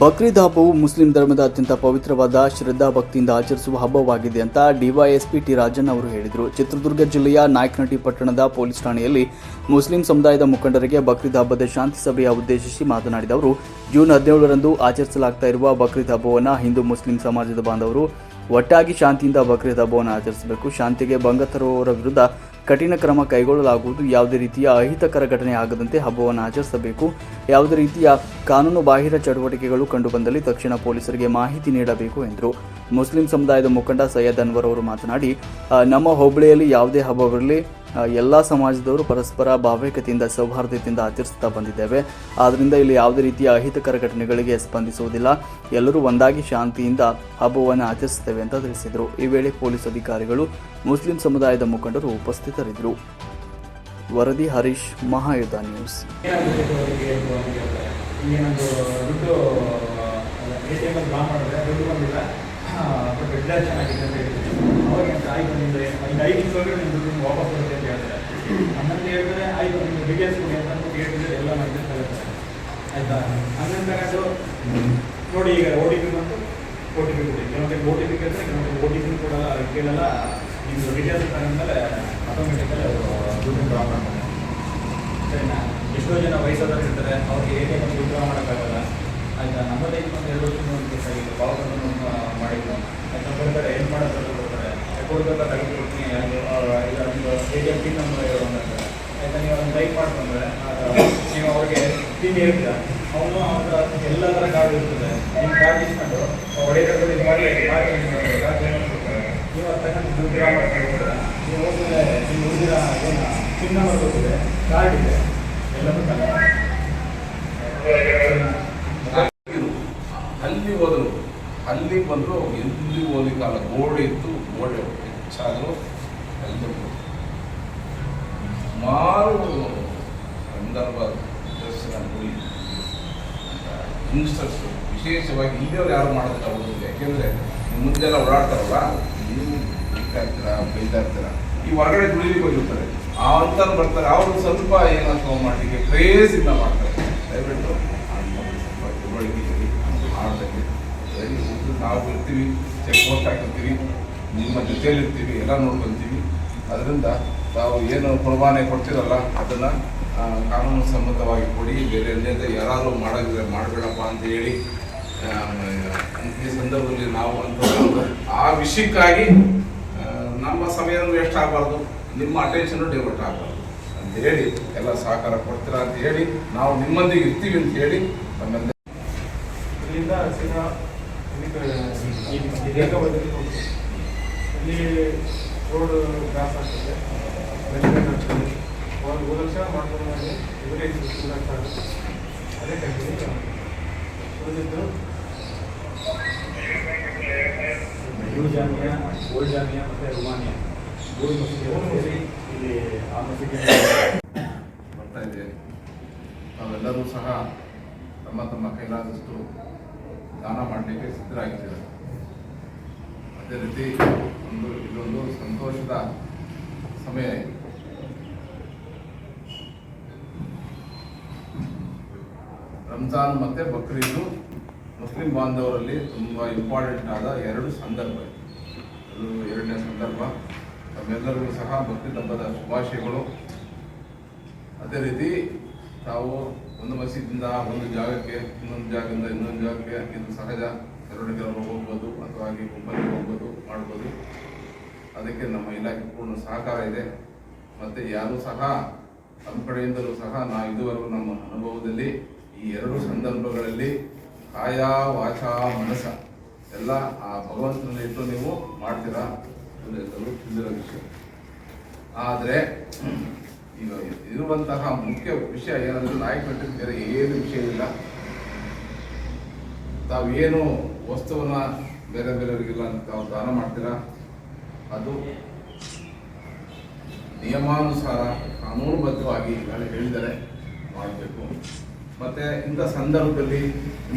ಬಕ್ರೀದ್ ಹಬ್ಬವು ಮುಸ್ಲಿಂ ಧರ್ಮದ ಅತ್ಯಂತ ಪವಿತ್ರವಾದ ಶ್ರದ್ಧಾ ಭಕ್ತಿಯಿಂದ ಆಚರಿಸುವ ಹಬ್ಬವಾಗಿದೆ ಅಂತ ಡಿವೈಎಸ್ಪಿ ಟಿ ರಾಜನ್ ಅವರು ಹೇಳಿದರು. ಚಿತ್ರದುರ್ಗ ಜಿಲ್ಲೆಯ ನಾಯಕನಹಟ್ಟಿ ಪಟ್ಟಣದ ಪೊಲೀಸ್ ಠಾಣೆಯಲ್ಲಿ ಮುಸ್ಲಿಂ ಸಮುದಾಯದ ಮುಖಂಡರಿಗೆ ಬಕ್ರೀದ್ ಹಬ್ಬದ ಶಾಂತಿ ಸಭೆಯ ಉದ್ದೇಶಿಸಿ ಮಾತನಾಡಿದ ಅವರು, ಜೂನ್ 17ರಂದು ಆಚರಿಸಲಾಗ್ತಾ ಇರುವ ಬಕ್ರೀದ್ ಹಬ್ಬವನ್ನು ಹಿಂದೂ ಮುಸ್ಲಿಂ ಸಮಾಜದ ಬಾಂಧವರು ಒಟ್ಟಾಗಿ ಶಾಂತಿಯಿಂದ ಬಕ್ರೀದ್ ಹಬ್ಬವನ್ನು ಆಚರಿಸಬೇಕು. ಶಾಂತಿಗೆ ಭಂಗ ತರುವವರ ವಿರುದ್ಧ ಕಠಿಣ ಕ್ರಮ ಕೈಗೊಳ್ಳಲಾಗುವುದು. ಯಾವುದೇ ರೀತಿಯ ಅಹಿತಕರ ಘಟನೆ ಆಗದಂತೆ ಹಬ್ಬವನ್ನು ಆಚರಿಸಬೇಕು. ಯಾವುದೇ ರೀತಿಯ ಕಾನೂನು ಬಾಹಿರ ಚಟುವಟಿಕೆಗಳು ಕಂಡುಬಂದಲ್ಲಿ ತಕ್ಷಣ ಪೊಲೀಸರಿಗೆ ಮಾಹಿತಿ ನೀಡಬೇಕು ಎಂದರು. ಮುಸ್ಲಿಂ ಸಮುದಾಯದ ಮುಖಂಡ ಸೈಯದ್ ಅನ್ವರ್ ಅವರು ಮಾತನಾಡಿ, ನಮ್ಮ ಹೋಬಳಿಯಲ್ಲಿ ಯಾವುದೇ ಹಬ್ಬವಿರಲಿ ಎಲ್ಲ ಸಮಾಜದವರು ಪರಸ್ಪರ ಭಾವೈಕ್ಯತೆಯಿಂದ ಸೌಹಾರ್ದತೆಯಿಂದ ಆಚರಿಸುತ್ತಾ ಬಂದಿದ್ದೇವೆ. ಆದ್ದರಿಂದ ಇಲ್ಲಿ ಯಾವುದೇ ರೀತಿಯ ಅಹಿತಕರ ಘಟನೆಗಳಿಗೆ ಸ್ಪಂದಿಸುವುದಿಲ್ಲ. ಎಲ್ಲರೂ ಒಂದಾಗಿ ಶಾಂತಿಯಿಂದ ಹಬ್ಬವನ್ನು ಆಚರಿಸುತ್ತೇವೆ ಅಂತ ತಿಳಿಸಿದರು. ಈ ವೇಳೆ ಪೊಲೀಸ್ ಅಧಿಕಾರಿಗಳು, ಮುಸ್ಲಿಂ ಸಮುದಾಯದ ಮುಖಂಡರು ಉಪಸ್ಥಿತರಿದ್ದರು. ವರದಿ ಹರೀಶ್, ಮಹಾಯುಧ ನ್ಯೂಸ್. ವಾಪಸ್ ಬರುತ್ತೆ ಅಂತ ಹೇಳ್ತಾರೆ. ಹನ್ನೊಂದು ಹೇಳಿದ್ರೆ ಆಯ್ತು, ನಿಮ್ಗೆ ಡೀಟೇಲ್ಸ್ ಕೊಡಿ ಅಂತ ಹೇಳಿದ್ರೆ ಎಲ್ಲ ಮಾಡಿದ್ರೆ ತಗೋತಾರೆ. ಆಯಿತಾ? ಹನ್ನೊಂದು ತಗೊಂಡು ನೋಡಿ, ಈಗ ಓ ಟಿ ಪಿ ಬಂತು, ಓ ಟಿ ಪಿ ಕೊಡಿ. ಕೆಲವೊಂದು ಓ ಟಿ ಪಿ ಕೇಳ್ತಾರೆ, ಕೆಲವೊಂದು ಓ ಟಿ ಪಿ ಕೊಡಲ್ಲ, ಕೇಳಲ್ಲ. ನಿಮ್ಮದು ಡೀಟೇಲ್ಸ್ ತಗೊಂಡ್ಮೇಲೆ ಆಟೋಮೆಟಿಕಲ್ಲಿ ಅವರು ದುಡ್ಡು ಡ್ರಾ ಮಾಡ್ತಾರೆ. ಸರಿನಾ? ಎಷ್ಟೋ ಜನ ವಯಸ್ಸಾದವ್ರು ಇರ್ತಾರೆ, ಅವ್ರಿಗೆ ಎ ಟಿ ಎಮ್ ಡ್ರಾ ಮಾಡೋಕ್ಕಾಗಲ್ಲ. ಆಯಿತಾ? ನಮ್ಮದೇ ಒಂದು 2 ವರ್ಷ ಒಂದು ಕೇಸ್ ಆಗಿದೆ, ಪಾವತಿಯನ್ನು ಮಾಡಿದ್ದು. ಆಯಿತಾ? ಬರ್ತಾರೆ, ಏನು ಮಾಡೋದು ಬರ್ತಾರೆ, ಕೊಡ್ಬೇಕಾ ತೆಗೆದುಕೊಡ್ತೀನಿ, A T M pin number ಹೇಳೋ ಅಂತಾರೆ. ಆಯಿತಾ? ನೀವು ಅದನ್ನು ಟೈಪ್ ಮಾಡ್ಕೊಂಡ್ರೆ ನೀವು ಅವ್ರಿಗೆ ಪಿನ್ ಹೇಳ್ತೀರ, ಅವನು ಅವ್ರ ಎಲ್ಲ ಥರ ಕಾರ್ಡ್ ಇರ್ತದೆ. ನಿಮ್ಮ ಕಾರ್ಡ್ ಇಸ್ಕೊಂಡು ಹೊಡೆಯೋದು ಇದು ಮಾಡಿ ಕಾರ್ಡ್ ಕೊಡ್ತಾರೆ. ನೀವು ಅದು ತಗೊಂಡು ದುಡ್ಡು ಡ್ರಾ ಮಾಡ್ಕೊಂಡು ಹೋಗ್ತಾರೆ. ನೀವು ಹೋದ್ಮೇಲೆ ನೀವು ಉಳಿದಿರ ಏನು ಪಿನ್ ನಂಬರ್ ಕೊಟ್ಟಿದೆ, ಕಾರ್ಡ್ ಇದೆ, ಎಲ್ಲನೂ ಅಲ್ಲಿ ಹೋದರು. ಅಲ್ಲಿ ಬಂದರು, ಎಲ್ಲಿ ಹೋಗ್ಲಿಕ್ಕಲ್ಲ, ಗೋಡೆ ಇತ್ತು, ಗೋಡೆ ಹೆಚ್ಚಾದರೂ ಎಲ್ಲರೂ ಸುಮಾರು ಸಂದರ್ಭ ದರ್ಶನ ಗುಡಿ ಯಂಗ್ಸ್ಟರ್ಸ್ ವಿಶೇಷವಾಗಿ ಇಲ್ಲಿಯವ್ರು ಯಾರು ಮಾಡೋದಿಲ್ಲ ಹುಡುಗರು. ಯಾಕೆಂದರೆ ಮುಂದೆಲ್ಲ ಓಡಾಡ್ತಾರಲ್ಲ, ನೀವು ಬೈತಾ ಇರ್ತೀರ, ಈ ಹೊರಗಡೆ ದುಡಿಲಿಕ್ಕೆ ಹೋಗಿರ್ತಾರೆ, ಆ ಅಂತಾನು ಬರ್ತಾರೆ. ಅವರು ಸ್ವಲ್ಪ ಏನಾದ್ರು ಮಾಡಲಿಕ್ಕೆ ಕ್ರೇಜಿಂದ ಮಾಡ್ತಾರೆ. ದಯವಿಟ್ಟು ಸ್ವಲ್ಪ ತಿಳುವಳಿಕೆ ಆಡೋದಕ್ಕೆ ನಾವು ಇರ್ತೀವಿ, ಚೆಕ್ ಪೋಸ್ಟ್ ಹಾಕಿರ್ತೀವಿ, ನಿಮ್ಮ ಜೊತೆಯಲ್ಲಿರ್ತೀವಿ, ಎಲ್ಲ ನೋಡ್ಕೊತೀವಿ. ಅದರಿಂದ ತಾವು ಏನು ಕುರ್ಬಾನೆ ಕೊಡ್ತೀರಲ್ಲ ಅದನ್ನು ಕಾನೂನು ಸಮ್ಮತವಾಗಿ ಕೊಡಿ. ಬೇರೆ ಎಲ್ಲೇ ಯಾರಾದರೂ ಮಾಡೋದಿದ್ರೆ ಮಾಡಬೇಡಪ್ಪ ಅಂತ ಹೇಳಿ ಈ ಸಂದರ್ಭದಲ್ಲಿ ನಾವು ಅಂತ ಆ ವಿಷಯಕ್ಕಾಗಿ ನಮ್ಮ ಸಮಯನೂ ವೇಸ್ಟ್ ಆಗಬಾರ್ದು, ನಿಮ್ಮ ಅಟೆನ್ಷನ್ನು ಡೈವರ್ಟ್ ಆಗಬಾರ್ದು ಅಂತ ಹೇಳಿ ಎಲ್ಲ ಸಹಕಾರ ಕೊಡ್ತೀರಾ ಅಂತ ಹೇಳಿ ನಾವು ನಿಮ್ಮೊಂದಿಗೆ ಇರ್ತೀವಿ ಅಂತ ಹೇಳಿ ನಮ್ಮೆಲ್ಲ ಇಲ್ಲಿಂದ ಸೀದಾ ಇಲ್ಲಿ ರೋಡ್ ಕ್ರಾಸ್ ಆಗ್ತದೆ. ಒಂದು 1 ಲಕ್ಷ ಮಾಡ್ಕೊಂಡು ಇವರೇ ಆಗ್ತಾರೆ. ಅದೇ ಕಂಟಿನ್ಯೂ ಉಳಿದಿದ್ದು ನ್ಯೂ ಜಾಮಿಯಾ, ಓಲ್ಡ್ ಜಾಮಿಯಾ ಮತ್ತು ರುಮಾನಿಯಾ 3 ಮಸೀದಿ ಸೇರಿ ಇಲ್ಲಿ ಆ ಮಸೀದಿ ಬರ್ತಾ ಇದೆ. ನಾವೆಲ್ಲರೂ ಸಹ ತಮ್ಮ ತಮ್ಮ ಕೈಲಾದಷ್ಟು ದಾನ ಮಾಡಲಿಕ್ಕೆ ಸಿದ್ಧರಾಗಿದ್ದೇವೆ. ಅದೇ ರೀತಿ ಇದೊಂದು ಸಂತೋಷದ ಸಮಯ. ರಂಜಾನ್ ಮತ್ತು ಬಕ್ರೀದು ಮುಸ್ಲಿಂ ಬಾಂಧವರಲ್ಲಿ ತುಂಬ ಇಂಪಾರ್ಟೆಂಟ್ ಆದ 2 ಸಂದರ್ಭ. ಅದು 2ನೇ ಸಂದರ್ಭ. ತಮ್ಮೆಲ್ಲರಿಗೂ ಸಹ ಬಕ್ರೀದ್ ಹಬ್ಬದ ಶುಭಾಶಯಗಳು. ಅದೇ ರೀತಿ ತಾವು ಒಂದು ಮಸೀದಿಯಿಂದ ಒಂದು ಜಾಗಕ್ಕೆ, ಇನ್ನೊಂದು ಜಾಗದಿಂದ ಇನ್ನೊಂದು ಜಾಗಕ್ಕೆ, ಇದು ಸಹಜ, ಮೆರವಣಿಗೆಗಳು ಹೋಗ್ಬೋದು ಅಥವಾ ಹಾಗೆ ಗುಂಪಲ್ಲಿ ಹೋಗ್ಬೋದು, ಮಾಡ್ಬೋದು. ಅದಕ್ಕೆ ನಮ್ಮ ಇಲಾಖೆ ಪೂರ್ಣ ಸಹಕಾರ ಇದೆ. ಮತ್ತು ಯಾರೂ ಸಹ ನಮ್ಮ ಕಡೆಯಿಂದಲೂ ಸಹ ನಾವು ಇದುವರೆಗೂ ನಮ್ಮ ಅನುಭವದಲ್ಲಿ ಈ 2 ಸಂದರ್ಭಗಳಲ್ಲಿ ಕಾಯ, ವಾಚ, ಮನಸ್ಸ ಎಲ್ಲ ಆ ಭಗವಂತನಲ್ಲಿ ಇಟ್ಟು ನೀವು ಮಾಡ್ತೀರಾ, ಎಲ್ಲರೂ ತಿಳಿದಿರೋ ವಿಷಯ. ಆದರೆ ಈಗ ಇರುವಂತಹ ಮುಖ್ಯ ವಿಷಯ ಏನಂದರೆ, ನಾಯಕನಹಟ್ಟಿ ಬೇರೆ ಏನು ವಿಷಯ ಇಲ್ಲ. ತಾವೇನು ವಸ್ತುವನ್ನು ಬೇರೆ ಬೇರೆಯವರಿಗೆಲ್ಲ ತಾವು ದಾನ ಮಾಡ್ತೀರಾ, ಅದು ನಿಯಮಾನುಸಾರ ಕಾನೂನುಬದ್ಧವಾಗಿ ಈಗಾಗಲೇ ಹೇಳಿದರೆ ಮಾಡಬೇಕು. ಮತ್ತು ಇಂಥ ಸಂದರ್ಭದಲ್ಲಿ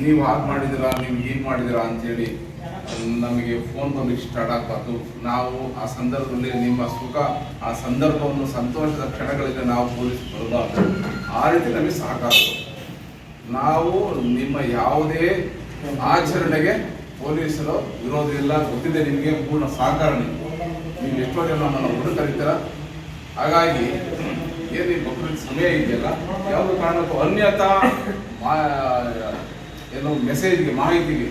ನೀವು ಹಾಗೆ ಮಾಡಿದ್ದೀರಾ, ನೀವು ಹೀಗೆ ಮಾಡಿದ್ದೀರಾ ಅಂಥೇಳಿ ನಮಗೆ ಫೋನ್ ಬರ್ಲಿಕ್ಕೆ ಸ್ಟಾರ್ಟ್ ಆಗಬಾರ್ದು. ನಾವು ಆ ಸಂದರ್ಭದಲ್ಲಿ ನಿಮ್ಮ ಸುಖ, ಆ ಸಂದರ್ಭವನ್ನು ಸಂತೋಷದ ಕ್ಷಣಗಳಿಗೆ ನಾವು ಪೊಲೀಸ್ ಬರಬಾರ್ದು. ಆ ರೀತಿ ನಮಗೆ ಸಹಕಾರ. ನಾವು ನಿಮ್ಮ ಯಾವುದೇ ಆಚರಣೆಗೆ ಪೊಲೀಸರು ವಿರೋಧ ಇಲ್ಲ, ಗೊತ್ತಿದೆ ನಿಮಗೆ, ಪೂರ್ಣ ಸಹಕಾರ ನೀವು ಎಷ್ಟೋ ಜನ ನಮ್ಮನ್ನು ಹುಡುಗ ಕರೀತಾರ. ಹಾಗಾಗಿ ಏನು ಈ ಬಕ್ರೀದ್ ಸಮಯ ಇದೆಯಲ್ಲ, ಯಾವುದೇ ಕಾರಣಕ್ಕೂ ಅನ್ಯತಾ ಏನು ಮೆಸೇಜ್ಗೆ, ಮಾಹಿತಿಗೆ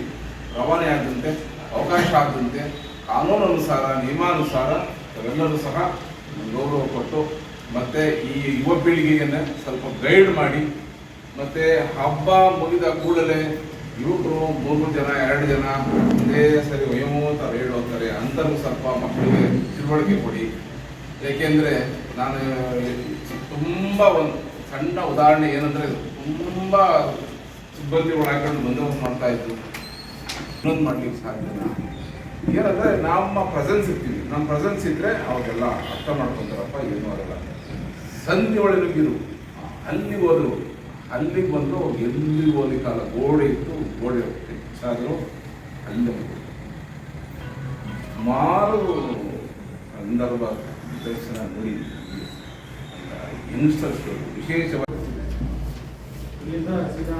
ರವಾನೆ ಆಗದಂತೆ, ಅವಕಾಶ ಆಗದಂತೆ ಕಾನೂನನುಸಾರ, ನಿಯಮಾನುಸಾರ ತಾವೆಲ್ಲರೂ ಸಹ ಗೌರವ ಕೊಟ್ಟು ಮತ್ತು ಈ ಯುವ ಪೀಳಿಗೆಯನ್ನು ಸ್ವಲ್ಪ ಗೈಡ್ ಮಾಡಿ, ಮತ್ತು ಹಬ್ಬ ಮುಗಿದ ಕೂಡಲೇ ಯುವಕರು 3 ಜನ 2 ಜನ ಒಂದೇ ಸರಿ ವಯೋಮೂತ ರೈಡ್ ಹೋಗ್ತಾರೆ. ಅಂಥವ್ರು ಸ್ವಲ್ಪ ಮಕ್ಕಳಿಗೆ ತಿಳುವಳಿಕೆ ಕೊಡಿ. ಏಕೆಂದರೆ ನಾನು ತುಂಬ ಒಂದು ಸಣ್ಣ ಉದಾಹರಣೆ ಏನಂದರೆ, ತುಂಬ ಸಿಬ್ಬಂದಿಗಳು ಹಾಕೊಂಡು ಬಂದೋಬಸ್ತ್ ಮಾಡ್ತಾ ಇದ್ದು ಇನ್ನೊಂದು ಮಾಡ್ಲಿಕ್ಕೆ ಸಾಧ್ಯ ಏನಂದರೆ ನಮ್ಮ ಪ್ರೆಸೆನ್ಸ್ ಇರ್ತೀವಿ. ನಮ್ಮ ಪ್ರೆಸೆನ್ಸ್ ಇದ್ದರೆ ಅವಾಗೆಲ್ಲ ಅರ್ಥ ಮಾಡ್ಕೊತಾರಪ್ಪ, ಏನೂ ಆಗಲ್ಲ. ಸಂಧಿ ಒಳಗಿರು, ಅಲ್ಲಿಗೆ ಹೋದ್ರು, ಅಲ್ಲಿಗೆ ಬಂದು ಎಲ್ಲಿ ಹೋಗ್ಲಿಕ್ಕಲ್ಲ, ಗೋಡೆ ಇತ್ತು, ಗೋಡೆ ಹೆಚ್ಚಾದರೂ ಅಲ್ಲೇ ಸುಮಾರು ಸಂದರ್ಭ ದರ್ಶನ ನೋಡಿ ಯಂಗ್ಸ್ಟರ್ಸ್ ವಿಶೇಷವಾಗಿ ಇಲ್ಲಿಂದ ಸೀದಾ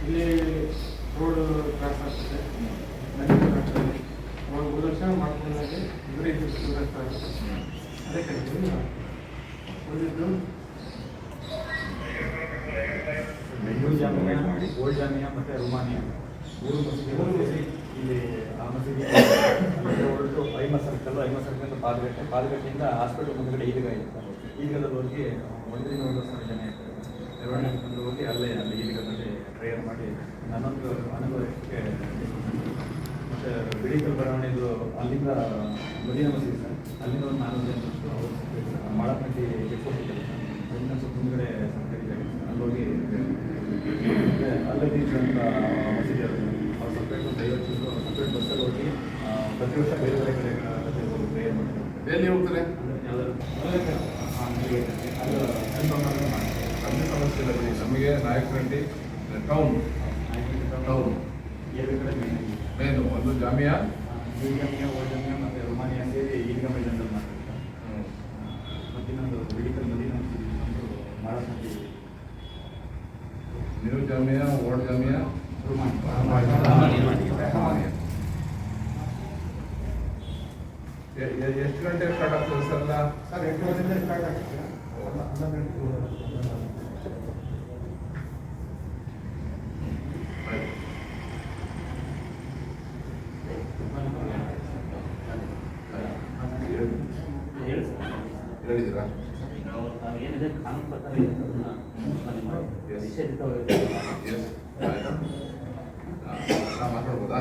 ಇಲ್ಲಿ ರೋಡ್ ಕ್ರಾಸ್ ಆಗ್ತದೆ, ನದಿ ಆಗ್ತದೆ. 3 ವರ್ಷ ಮಾಡ್ಕೊಂಡಾಗೆ ಇವರೇ ಅದೇ ಕಡೆ ಉಳಿದಿದ್ದು ಬೆಂಗಳೂರು ಜಾಮಿಯಾ, ಓಲ್ಡ್ ಜಾಮಿಯಾ ಮತ್ತು ರುಮಾನಿಯಾ 3 ಮಸೀದಿ ಇಲ್ಲಿ. ಆ ಮಸೀದಿ ಹೊರಟು ಐಮ ಸರ್ಕಲ್ ಅಂತ ಪಾದಗಟ್ಟೆಯಿಂದ ಹಾಸ್ಪಿಟಲ್ ಮುಂದುಗಡೆ ಈದ್ಗಾ ಇದೆ. ಈದ್ಗಾದಲ್ಲಿ ಹೋಗಿ 1 ಜನ ಇರ್ತಾರೆ. ಮೆರವಣಿಗೆ ಬಂದು ಹೋಗಿ ಅಲ್ಲಿ ಈದ್ಗಾದಲ್ಲಿ ಪ್ರೇಯರ್ ಮಾಡಿ 11 ವರ್ಷಕ್ಕೆ ಮತ್ತು ಬಿಡಿಕಲ್ ಬರವಣಿಗೆ ಅಲ್ಲಿಂದ ಮದೀನಾ ಮಸೀದಿ ಸರ್, ಅಲ್ಲಿಂದ ಒಂದು 4 ಜನ ಅವರು ಮಾಡಕ್ಕಂಟಿ ಕೆಟ್ಕೊಟ್ಟಿದ್ದಾರೆ ಸರ್. ಅಲ್ಲಿಂದ ಸ್ವಲ್ಪ ಮುಂದುಗಡೆ ಸರ್ಕಾರಿ ಜಾಗ ಅಲ್ಲಿ ಹೋಗಿ ಅಲ್ಲೇ ಬೀಚ್ ಅಂತ ಮಸೀದಿ ಇರುತ್ತೆ. ಅವ್ರು ಸಪ್ರೇಟ್ ಒಂದು 50 ಸಪ್ರೇಟ್ ಬಸ್ಸಲ್ಲಿ ಹೋಗಿ ಪ್ರತಿ ವರ್ಷ ಬೇರೆ ಬೇರೆ ಕಡೆ ಪ್ರೇಯರ್ ಮಾಡ್ತಾರೆ. ಎಲ್ಲಿ ಹೋಗ್ತಾರೆ? ಯಾವ್ದಾದ್ರು ಅದೇ ಸಮಸ್ಯೆ ಇಲ್ಲ ಬಿಡಿ. ನಮಗೆ ನಾಯಕನಹಳ್ಳಿ ಟೌನ್ 2 ಕಡೆ ಮೇನು ಒಂದು ಜಾಮಿಯಾ, ಜಾಮಿಯಾ, ಓಲ್ಡ್ ಜಾಮಿಯಾ ಮತ್ತು ರುಮಾನಿಯಾ ಸೇರಿ ಈದ್ಗಾ ಮೈದಾನದಲ್ಲಿ ಮಾಡ್ತಾರೆ. ಮತ್ತು ಇನ್ನೊಂದು ಬಿಡಿಕಲ್ ಮದೀನಾ ಮಾಡಕ್ಕಂಟಿ ನ್ಯೂ ಜಾಮಿಯಾ, ಓಲ್ಡ್ ಜಾಮಿಯಾ, ಎಷ್ಟು ಗಂಟೆ ಸ್ಟಾರ್ಟ್ ಆಗ್ತದೆ ಸರ್? ಸರ್ 8 ಗಂಟೆಯಿಂದ ಸ್ಟಾರ್ಟ್ ಆಗ್ತದೆ. 11 ಗಂಟೆ ಹೇಳಿದ್ದೀರಾ? ಏನಿದೆ ಕಾನೂನು ಪ್ರಕಾರ ನಾ ಮಾತಾಡ್ಬೋದಾ?